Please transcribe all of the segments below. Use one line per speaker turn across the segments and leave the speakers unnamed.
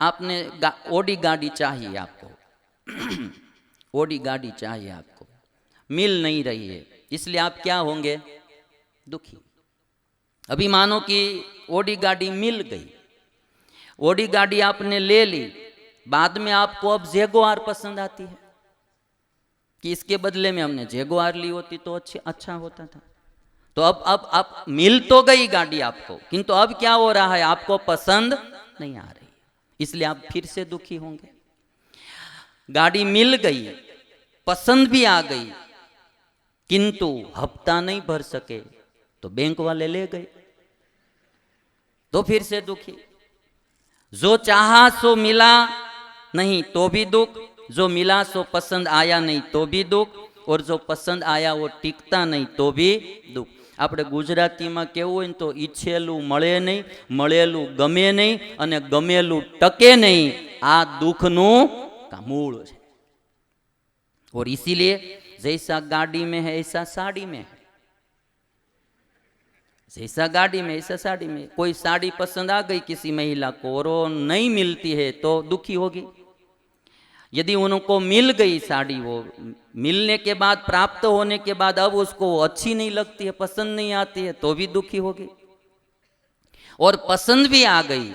आपने ओडी गाड़ी चाहिए आपको ओडी गाड़ी चाहिए आपको, मिल नहीं रही है, इसलिए आप क्या होंगे? दुखी। अभी मानो कि ओडी गाड़ी मिल गई, ओडी गाड़ी आपने ले ली, बाद में आपको अब जेगुआर पसंद आती है कि इसके बदले में हमने जेगुआर ली होती तो अच्छा होता था। तो अब मिल तो गई गाड़ी आपको, किंतु अब क्या हो रहा है? आपको पसंद नहीं आ रही, इसलिए आप फिर से दुखी होंगे। गाड़ी मिल गई, पसंद भी आ गई, किंतु हफ्ता नहीं भर सके तो बैंक वाले ले गए, तो फिर से दुखी। जो चाहा सो मिला नहीं तो भी दुख, जो मिला सो पसंद आया नहीं तो भी दुख, और जो पसंद आया वो टिकता नहीं तो भी दुख। આપણે ગુજરાતીમાં કેવું હોય ને તો ઈચ્છેલું મળે નહીં, મળેલું ગમે નહીં, અને ગમેલું ટકે નહીં, આ દુઃખનું મૂળ છે। और इसीलिए जैसा गाड़ी में है ऐसा साड़ी में है, जैसा गाड़ी में ऐसा साड़ी में। कोई साड़ी पसंद आ गई किसी महिला को और वो नहीं मिलती है तो दुखी होगी। यदि उनको मिल गई साड़ी, वो मिलने के बाद, प्राप्त होने के बाद अब उसको अच्छी नहीं लगती है, पसंद नहीं आती है तो भी दुखी होगी। और पसंद भी आ गई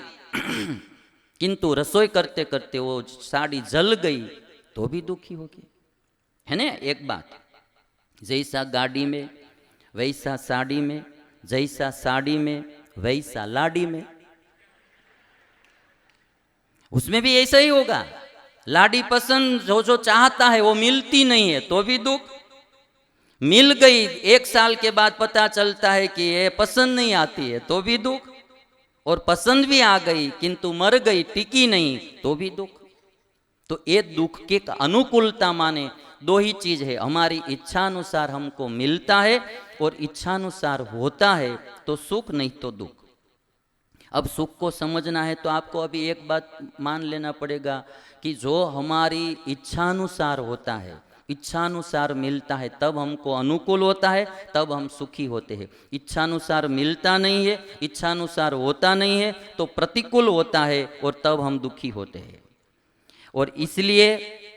किंतु रसोई करते करते वो साड़ी जल गई तो भी दुखी होगी, है ना? एक बात, जैसा गाड़ी में वैसा साड़ी में, जैसा साड़ी में वैसा लाड़ी में, उसमें भी ऐसा ही होगा। लाड़ी पसंद जो चाहता है वो मिलती नहीं है तो भी दुख, मिल गई एक साल के बाद पता चलता है कि ये पसंद नहीं आती है तो भी दुख, और पसंद भी आ गई किंतु मर गई, टिकी नहीं तो भी दुख। तो ये दुख के अनुकूलता माने दो ही चीज है, हमारी इच्छानुसार हमको मिलता है और इच्छानुसार होता है तो सुख, नहीं तो दुख। अब सुख को समझना है तो आपको अभी एक बात मान लेना पड़ेगा कि जो हमारी इच्छानुसार होता है, इच्छानुसार मिलता है तब हमको अनुकूल होता है, तब हम सुखी होते हैं। इच्छानुसार मिलता नहीं है, इच्छानुसार होता नहीं है तो प्रतिकूल होता है और तब हम दुखी होते हैं। और इसलिए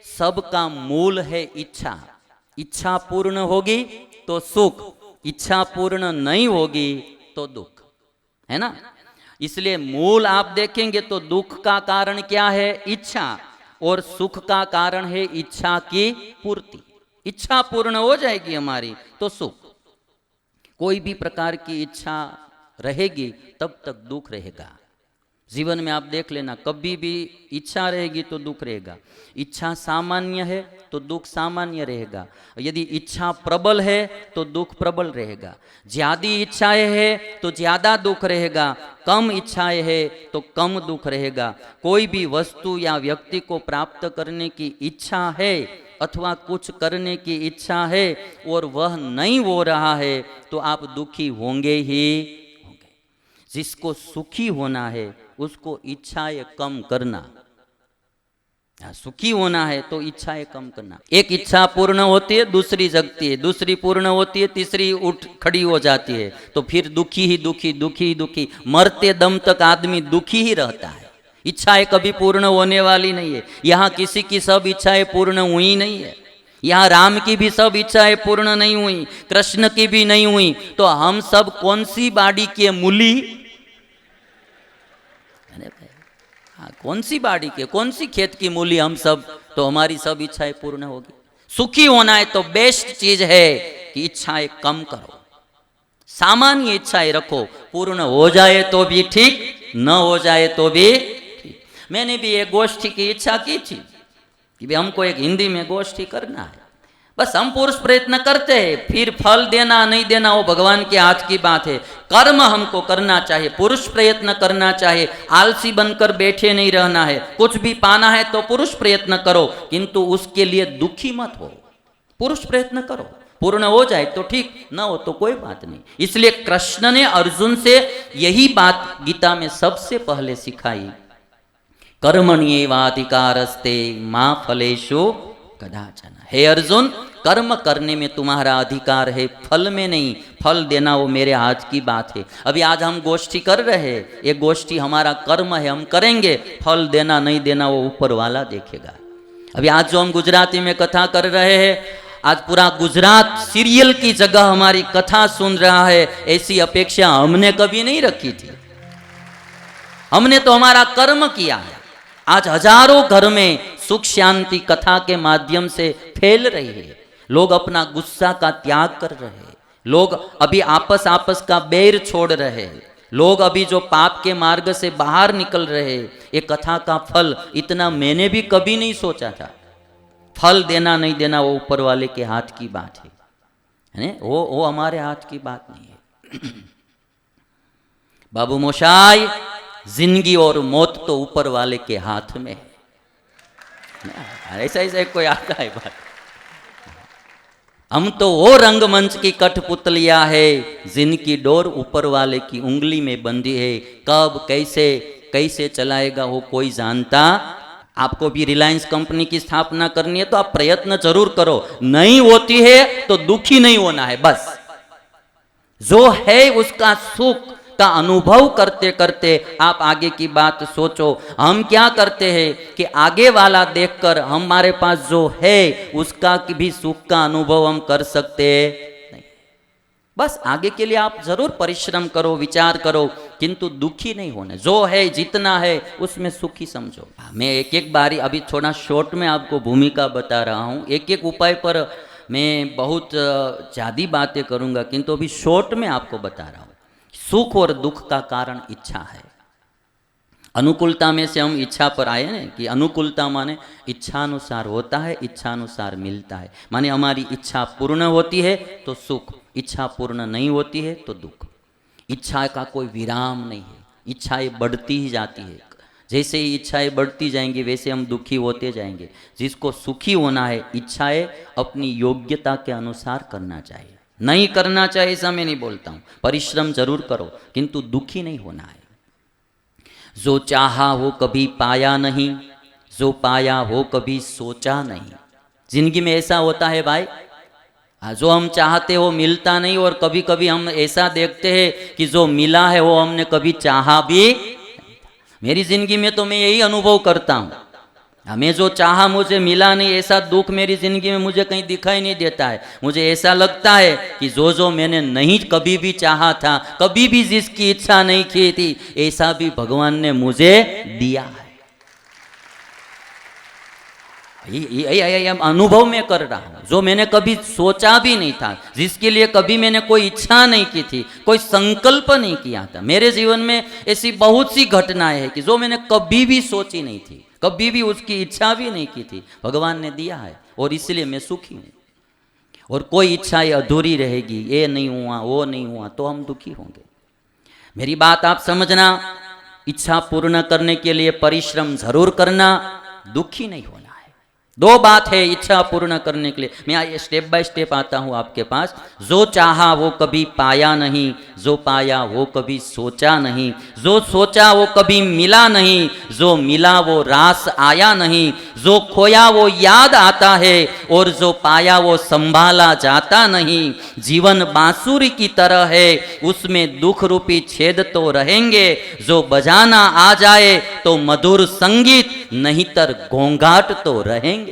सबका मूल है इच्छा। इच्छा पूर्ण होगी तो सुख, इच्छा पूर्ण नहीं होगी तो दुख, है ना? इसलिए मूल आप देखेंगे तो दुख का कारण क्या है? इच्छा, और सुख का कारण है इच्छा की पूर्ति। इच्छा पूर्ण हो जाएगी हमारी तो सुख। कोई भी प्रकार की इच्छा रहेगी तब तक दुख रहेगा। जीवन में आप देख लेना, कभी भी इच्छा रहेगी तो दुख रहेगा। इच्छा सामान्य है तो दुख सामान्य रहेगा, यदि इच्छा प्रबल है तो दुख प्रबल रहेगा। ज्यादा इच्छाएं है तो ज्यादा दुख रहेगा, कम इच्छाएं है तो कम दुख रहेगा। कोई भी वस्तु या व्यक्ति को प्राप्त करने की इच्छा है अथवा कुछ करने की इच्छा है और वह नहीं हो रहा है तो आप दुखी होंगे ही होंगे। जिसको सुखी होना है उसको इच्छाएं कम करना, सुखी होना है तो इच्छाएं कम करना। एक इच्छा पूर्ण होती है दूसरी जगती है, दूसरी पूर्ण होती है तीसरी उठ खड़ी हो जाती है, तो फिर दुखी ही दुखी, दुखी ही दुखी, मरते दम तक आदमी दुखी ही रहता है। इच्छाएं कभी पूर्ण होने वाली नहीं है। यहाँ किसी की सब इच्छाएं पूर्ण हुई नहीं है, यहाँ राम की भी सब इच्छाएं पूर्ण नहीं हुई, कृष्ण की भी नहीं हुई, तो हम सब कौन सी बाड़ी के मूली? हाँ, कौन सी बाड़ी के, कौन सी खेत की मूली हम सब? तो हमारी सब इच्छाएं पूर्ण होगी। सुखी होना है तो बेस्ट चीज है कि इच्छाएं कम करो, सामान्य इच्छाएं रखो, पूर्ण हो जाए तो भी ठीक, न हो जाए तो भी ठीक। मैंने भी एक गोष्ठी की इच्छा की थी कि हमको एक हिंदी में गोष्ठी करना है, बस हम पुरुष प्रयत्न करते हैं, फिर फल देना नहीं देना वो भगवान के हाथ की बात है। कर्म हमको करना चाहिए, पुरुष प्रयत्न करना चाहिए, आलसी बनकर बैठे नहीं रहना है। कुछ भी पाना है तो पुरुष प्रयत्न करो, किंतु उसके लिए दुखी मत हो। पुरुष प्रयत्न करो, पूर्ण हो जाए तो ठीक, न हो तो कोई बात नहीं। इसलिए कृष्ण ने अर्जुन से यही बात गीता में सबसे पहले सिखाई, कर्मण्येवाधिकारस्ते मा फलेषु कदाचन। हे अर्जुन, कर्म करने में तुम्हारा अधिकार है, फल में नहीं। फल देना वो मेरे हाथ की बात है। अभी आज हम गोष्ठी कर रहे हैं, ये गोष्ठी हमारा कर्म है, हम करेंगे, फल देना नहीं देना वो ऊपर वाला देखेगा। अभी आज जो हम गुजराती में कथा कर रहे हैं, आज पूरा गुजरात सीरियल की जगह हमारी कथा सुन रहा है, ऐसी अपेक्षा हमने कभी नहीं रखी थी। हमने तो हमारा कर्म किया है। आज हजारों घर में सुख शांति कथा के माध्यम से फैल रही है। लोग अपना गुस्सा का त्याग कर रहे हैं, लोग अभी आपस का बैर छोड़ रहे हैं, लोग अभी जो पाप के मार्ग से बाहर निकल रहे हैं। ये कथा का फल इतना मैंने भी कभी नहीं सोचा था। फल देना नहीं देना वो ऊपर वाले के हाथ की बात है, वो हमारे हाथ की बात नहीं है। बाबू मोशाई, जिंदगी और मौत तो ऊपर वाले के हाथ में है। ऐसा कोई आता है बात। हम तो वो रंगमंच की कठपुतलियां है, जिनकी डोर ऊपर वाले की उंगली में बंधी है। कब कैसे कैसे चलाएगा वो कोई जानता। आपको भी रिलायंस कंपनी की स्थापना करनी है तो आप प्रयत्न जरूर करो, नहीं होती है तो दुखी नहीं होना है। बस जो है उसका सुख का अनुभव करते करते आप आगे की बात सोचो। हम क्या करते हैं कि आगे वाला देखकर हमारे पास जो है उसका भी सुख का अनुभव हम कर सकते नहीं। बस आगे के लिए आप जरूर परिश्रम करो, विचार करो, किंतु दुखी नहीं होने। जो है जितना है उसमें सुखी समझो। मैं एक एक बारी अभी थोड़ा शॉर्ट में आपको भूमिका बता रहा हूँ, एक एक उपाय पर मैं बहुत ज़्यादा बातें करूँगा, किंतु अभी शॉर्ट में आपको बता रहा हूँ। सुख और दुख का कारण इच्छा है। अनुकूलता में से हम इच्छा पर आए ना, कि अनुकूलता माने इच्छानुसार होता है, इच्छानुसार मिलता है। माने हमारी इच्छा पूर्ण होती है तो सुख, इच्छा पूर्ण नहीं होती है तो दुख। इच्छा का कोई विराम नहीं है, इच्छाएं बढ़ती ही जाती है। जैसे ही इच्छाएं बढ़ती जाएंगी वैसे हम दुखी होते जाएंगे। जिसको सुखी होना है, इच्छाएं अपनी योग्यता के अनुसार करना चाहिए। नहीं करना चाहिए ऐसा मैं नहीं बोलता हूँ, परिश्रम जरूर करो, किंतु दुखी नहीं होना है। जो चाहा वो कभी पाया नहीं, जो पाया वो कभी सोचा नहीं। जिंदगी में ऐसा होता है भाई, जो हम चाहते हो मिलता नहीं, और कभी कभी हम ऐसा देखते हैं कि जो मिला है वो हमने कभी चाहा भी। मेरी जिंदगी में तो मैं यही अनुभव करता हूँ, हमें जो चाहा मुझे मिला नहीं, ऐसा दुख मेरी जिंदगी में मुझे कहीं दिखाई नहीं देता है। मुझे ऐसा लगता है कि जो मैंने नहीं कभी भी चाहा था, कभी भी जिसकी इच्छा नहीं की थी, ऐसा भी भगवान ने मुझे दिया है। ये अनुभव में कर रहा हूँ। जो मैंने कभी सोचा भी नहीं था, जिसके लिए कभी मैंने कोई इच्छा नहीं की थी, कोई संकल्प नहीं किया था, मेरे जीवन में ऐसी बहुत सी घटनाएं हैं कि जो मैंने कभी भी सोची नहीं थी, कभी भी उसकी इच्छा भी नहीं की थी, भगवान ने दिया है, और इसलिए मैं सुखी हूँ। और कोई इच्छा ये अधूरी रहेगी, ये नहीं हुआ वो नहीं हुआ, तो हम दुखी होंगे। मेरी बात आप समझना, इच्छा पूर्ण करने के लिए परिश्रम जरूर करना, दुखी नहीं होना है। दो बात है इच्छा पूर्ण करने के लिए। मैं स्टेप बाय स्टेप आता हूँ आपके पास। जो चाहा वो कभी पाया नहीं, जो पाया वो कभी सोचा नहीं, जो सोचा वो कभी मिला नहीं, जो मिला वो रास आया नहीं, जो खोया वो याद आता है, और जो पाया वो संभाला जाता नहीं। जीवन बांसुरी की तरह है, उसमें दुख रूपी छेद तो रहेंगे। जो बजाना आ जाए तो मधुर संगीत, नहींतर घोंघाट तो रहेंगे।